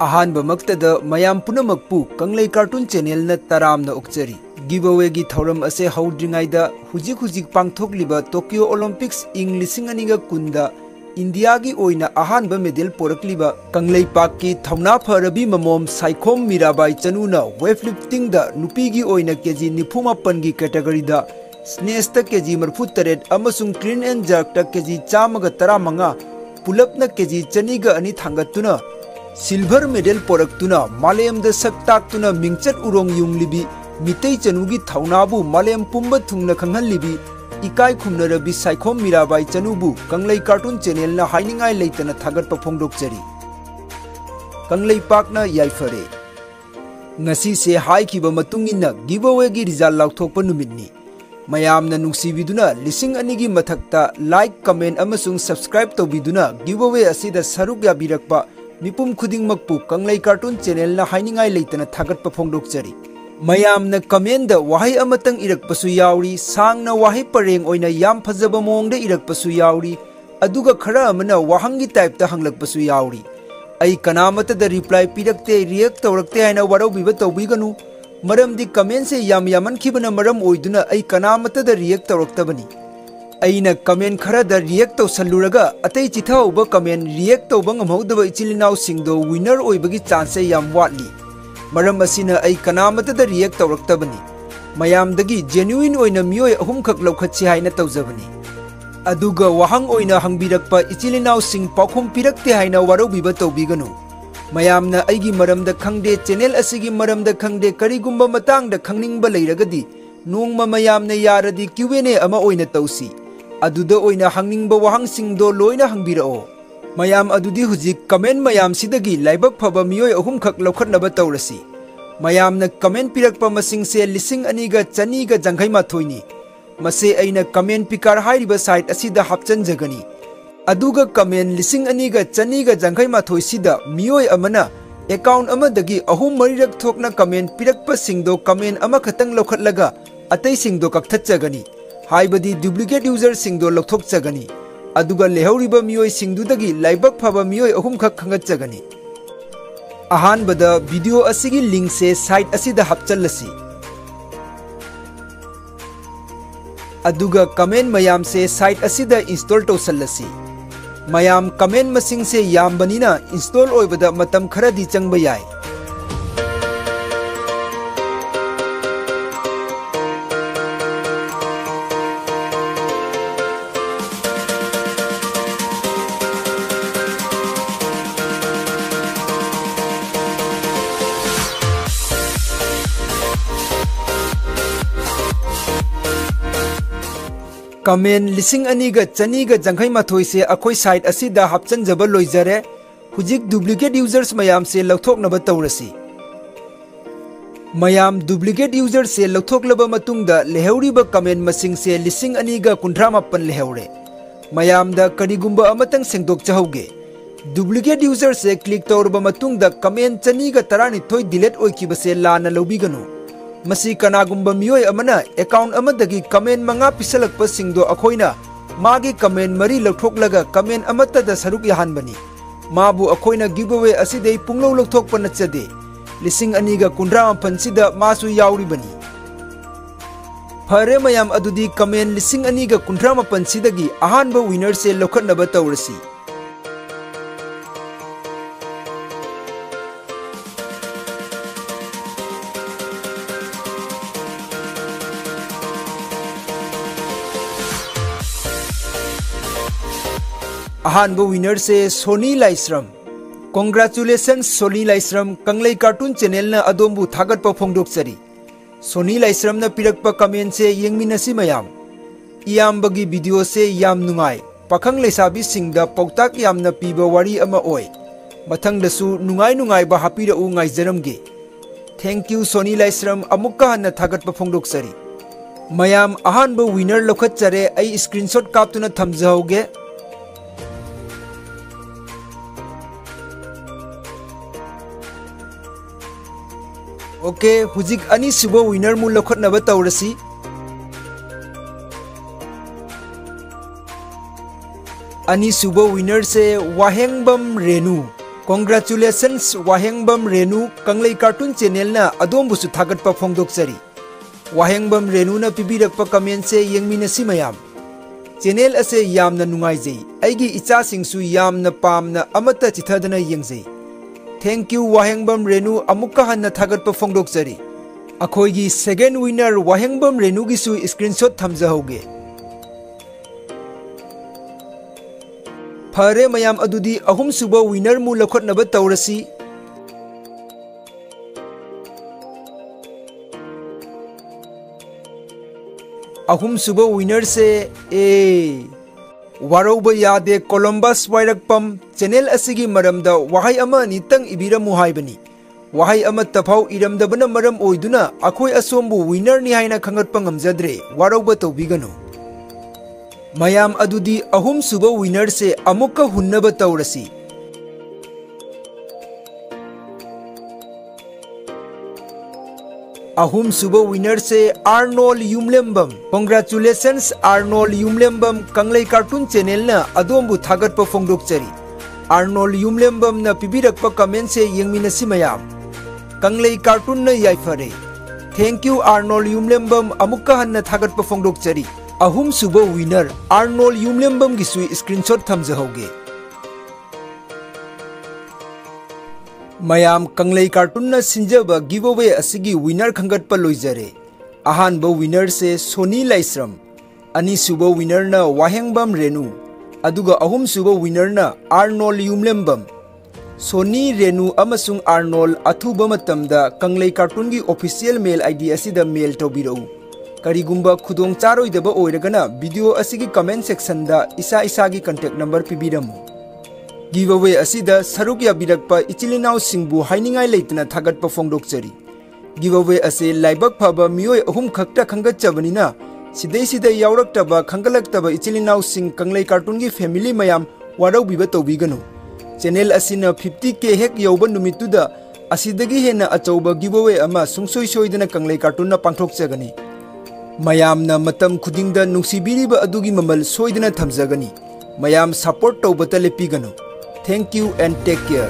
अहानबमक्तदा मयाम पुनमकपु कंगलै cartoon channel न तरामना उक्चरी giveaway की थौरम असे हौद्रिङाइदा हुजिक पांगथोकलिबा टोक्यो ओलंपिक्स इंग 2020 इंडिया की ओइना अहानब मेडल पोरकलिबा कंगलै पाक की थौना फरबी ममोम साइखोम मीराबाई चनुना वेटलिफ्टिंग दा नुपी की ओइना केजी 94 की कैटेगरी दा स्नेच ता केजी 38 अमसुंग क्लीन एंड जर्क ता केजी 115 पुलपना केजी 202 थांगतुना सिल्वर मेडल पोरक्तुना मालेम द सक्ताक्तुना मिंगचत उरोंग युंगलिबी मितै चनुगी थौनाबु मालेम पुंब थुंगना खंगहलिबी इकाई खुमनरबी साइखोम मीराबाई चनुबु कंगलै कार्टून चैनल ना हाइनिंगाई लेतना थागतपा फोंदोकचरी कंगलै पाकना याइफरे ngasi se haikiba matungina giveaway gi result laukthokpa numitni mayamna nungsividuna lising anigi mathakta like comment amasung subscribe tobiduna giveaway asida saruk yabirakpa मिपुम खुदिंगमकपु कंगलै कार्टून चैनल ना हाइनिंगाई लेतना थागतपा फोंदोकचरी मयामना कमेंट दा वाहै अमतंग इरकपसु यावरी सांगना वाहै परेंग ओइना याम फजबा मोंगदे इरकपसु यावरी अदुगा खरा अमना वाहंगी टाइप ता हंगलकपसु यावरी आई कनामत दा रिप्लाई पिरकते रिएक्ट तौरकते हाइना वारौबिबा तौबिगनु मरमदि कमेंट से याम यामनखिबना मरम ओइदुना आई कनामत दा रिएक्ट तौरकतबनी अइना कमेंट खरा दा रिएक्ट तौसल्लुरगा अतै चिथाउबा कमेंट रिएक्ट तौबा ngमहौदबा इचिलिनाउ सिंगदो विनर ओइबगी चांस याम वाटली मरम असिना अइ कनामत दा रिएक्ट तौरक्तबनी मयामदगी जेन्युइन ओइना मियोय अहुमखक लौखत्सि हाइना तौजबनी अदुगा वाहंग ओइना हंगबिरकपा इचिलिनाउ सिंग पाखोम पिरकते हाइना वारौबिबा तौबिगनु मयामना अइगी मरमदा खंगदे चैनल असिगी मरमदा खंगदे करिगुम्बा मतांगदा खंगनिंगबा लैरगदी नोंगमा मयामना यारदी Q&A अमा ओइना तौसी अदुदा ओइना हंगनिंगबा वाहंगसिंगदो लोइना हंगबिरओ मयाम अदुदी हुजिक कमेंट मयाम सिदगी लाइबक फबा मियोय अहुमखक लौखत्नबा तौरसी मयामना कमेंट पिरकपा मसिंगसे 2,200 जंघैमाथोइनी मसे अइना कमेंट पिकार हाइरिबा साइट असिदा हापचनजगनी अदुगा कमेंट 2,200 जंघैमाथोइ सिदा मियोय अमना अकाउंट अमदगी अहुम मरिरक थोकना कमेंट पिरकपा सिंगदो कमेंट अमा खतंग लौखत्लगा अतै सिंगदो कक्थच्चगनी हाइबदी डुप्लीकेट यूजर सिंगदो लौथोकचगनी अदुगा लेहौरिबा मियोय सिंगदुदगी लाइबक फबा मियोय अहुमखक खंगच्चगनी अहानबदा वीडियो असिगी लिंक से साइट असिदा हापचल्लसी अदुगा कमेंट मयाम से साइट असिदा इंस्टॉल तौसल्लसी मयाम कमेंट मसिंग से यामबनिना इंस्टॉल ओइबदा मतम खरदी चंगबा याय कमेंट 2,200 जंघैमाथोइ से अखोइ साइट असिदा हापचनजबा लोइजरे हुजिक डुप्लीकेट यूजर्स मयाम से लौथोकनबा तौरसी मयाम डुप्लीकेट यूजर से लौथोकलबा मतुंगदा लेहौरिबा कमेंट मसिंग से 2,298 लेहौरे मयामदा करिगुम्बा अमतंग सेंगदोकचहौगे डुप्लीकेट यूजर से क्लिक तौरबा मतुंगदा कमेंट 2,212 डिलीट ओइकिबसे लाना लौबिगनु मसी कनागुम्बा मियोय अमना अकाउंट अमदगी कमेंट मंगा पिसलकपा सिंगदो अखोइना मागी कमेंट मरी लौथोकलगा कमेंट अमत्तदा सरुक याहानबनी माबु अखोइना गिवअवे असिदै पुंगलौ लौथोकपा नचदे 2,219 सिदा मासु याउरिबनी फरे मयाम अदुदी कमेंट 2,219 सिदगी अहानबा विनर से लौखत्नबा तौरसी अहानबो विनर से Soni Laishram congratulations Soni Laishram Kanglei cartoon channel ना अदोमबु थागतपा फोंदोकचरी सोनी लाइस्रम ना पिरकपा कमेंट से येंगमिनसी मयाम इयामबगी वीडियो से याम नुंगाई पाखंग लेसाबी सिंगदा पौताक यामना पीबा वारी अमा ओय मथंगदसु नुंगाई बा हापिरउ ngaijरमगे थैंक यू सोनी लाइस्रम अमुक्का हन्ना थागतपा फोंदोकचरी मयाम अहानबो विनर लौखत्चरे आई स्क्रीनशॉट कापतुना थमजहौगे ओके हुजिक अनि सुबो विनर मु लौखत्नबा तौरसी अनि सुबो विनर से वाहेंगबम Renu Congratulations Wahengbam Renu Kanglei Cartoon Channel na adombusu thagatpa phongdokchari. Wahengbam Renu na pibirakpa comment se yengminasi mayam. Channel ase yamna nungaijai. Aigi icha singsu yamna pamna amata chithadana yengjai. Thank you Wahengbam Renu amukka hanna thagatpa phongdokchari. Akhoigi second winner Wahengbam Renu gi su screenshot thamjahoge. Phare mayam adudi ahum suba winner mu lakhotnaba tawrasi. Ahum suba winner se waroba yade Columbus Wairakpam channel asigi maramda wahai ama nitang ibiramu haibani. Wahai ama tafau iramdabana maram oiduna akhoi asombu winner ni haina khangatpa ngamjadre waroba tawbiganu. Mayam adudi ahum suba winner se amukka hunnaba tawrasi. Ahum suba winner se Arnold Yumlembam. Congratulations Arnold Yumlembam Kanglei Cartoon Channel na adombu thagatpa phongdokchari. Arnold Yumlembam na pibirakpa comment se yengminasi mayam. Kanglei Cartoon na yaifare. Thank you Arnold Yumlembam amukka hanna thagatpa phongdokchari. Ahum suba winner Arnold Yumlembam gisui screenshot thamjahoge. Mayam Kanglei Cartoon na sinjaba giveaway asigi winner khangatpa loijare. Ahanba winner se Soni Laisram. Ani suba winner na Wahengbam Renu. Aduga ahum suba winner na Arnold Yumlembam. Soni Renu amasung Arnold athuba matamda Kanglei Cartoon gi official mail ID asida mail tawbirau. Karigumba khudong charoi daba oiragana video asigi comment section da isa gi contact number pibiramu. Giveaway asida saruk ya birakpa ichilinau singbu hainingai leitna thagatpa phongdokchari. Giveaway ase laibak phaba mioi ahum khakta khangatchabanina sidai yauraktaba khangalaktaba ichilinau sing Kanglei Cartoon gi family mayam warau biba tawbiganu. Channel asina 50k hek yauba numituda asidagi hena achauba giveaway ama sungsoi soidana Kanglei Cartoon na pangthokchagani. Mayamna matam khudingda nungsibiriba adugi mamal soidana thamjagani. Mayam support tawbata lepiganu. Thank you and take care.